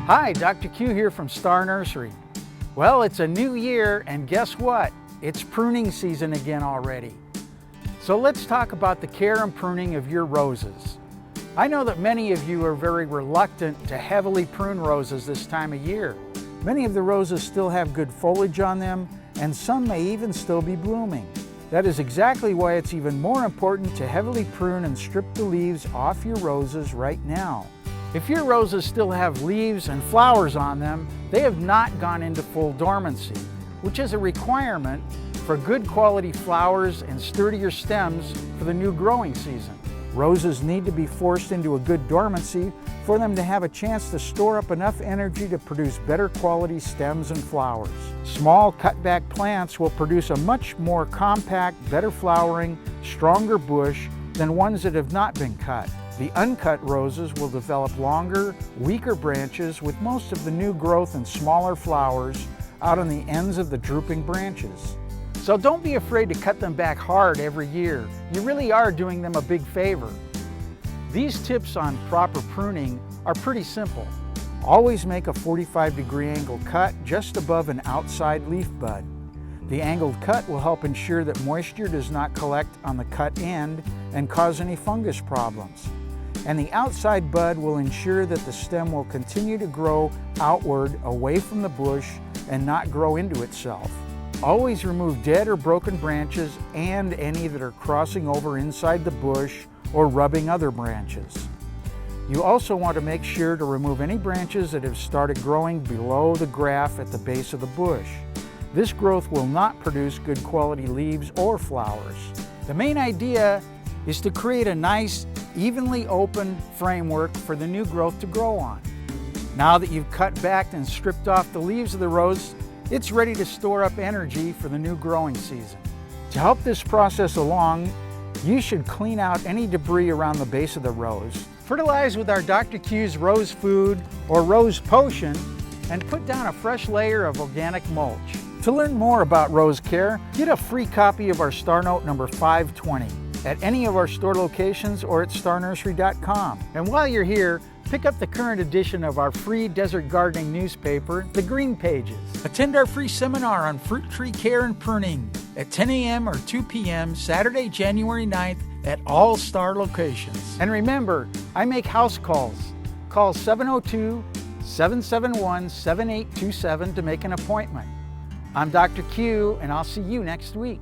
Hi, Dr. Q here from Star Nursery. Well, it's a new year and guess what? It's pruning season again already. So let's talk about the care and pruning of your roses. I know that many of you are very reluctant to heavily prune roses this time of year. Many of the roses still have good foliage on them and some may even still be blooming. That is exactly why it's even more important to heavily prune and strip the leaves off your roses right now. If your roses still have leaves and flowers on them, they have not gone into full dormancy, which is a requirement for good quality flowers and sturdier stems for the new growing season. Roses need to be forced into a good dormancy for them to have a chance to store up enough energy to produce better quality stems and flowers. Small cutback plants will produce a much more compact, better flowering, stronger bush than ones that have not been cut. The uncut roses will develop longer, weaker branches with most of the new growth and smaller flowers out on the ends of the drooping branches. So don't be afraid to cut them back hard every year. You really are doing them a big favor. These tips on proper pruning are pretty simple. Always make a 45-degree angle cut just above an outside leaf bud. The angled cut will help ensure that moisture does not collect on the cut end and cause any fungus problems. And the outside bud will ensure that the stem will continue to grow outward away from the bush and not grow into itself. Always remove dead or broken branches and any that are crossing over inside the bush or rubbing other branches. You also want to make sure to remove any branches that have started growing below the graft at the base of the bush. This growth will not produce good quality leaves or flowers. The main idea is to create a nice, evenly open framework for the new growth to grow on. Now that you've cut back and stripped off the leaves of the rose, it's ready to store up energy for the new growing season. To help this process along, you should clean out any debris around the base of the rose, fertilize with our Dr. Q's Rose Food or Rose Potion, and put down a fresh layer of organic mulch. To learn more about rose care, get a free copy of our Star Note number 520 at any of our store locations or at starnursery.com. And while you're here, pick up the current edition of our free desert gardening newspaper, The Green Pages. Attend our free seminar on fruit tree care and pruning at 10 a.m. or 2 p.m. Saturday, January 9th at all Star locations. And remember, I make house calls. Call 702-771-7827 to make an appointment. I'm Dr. Q, and I'll see you next week.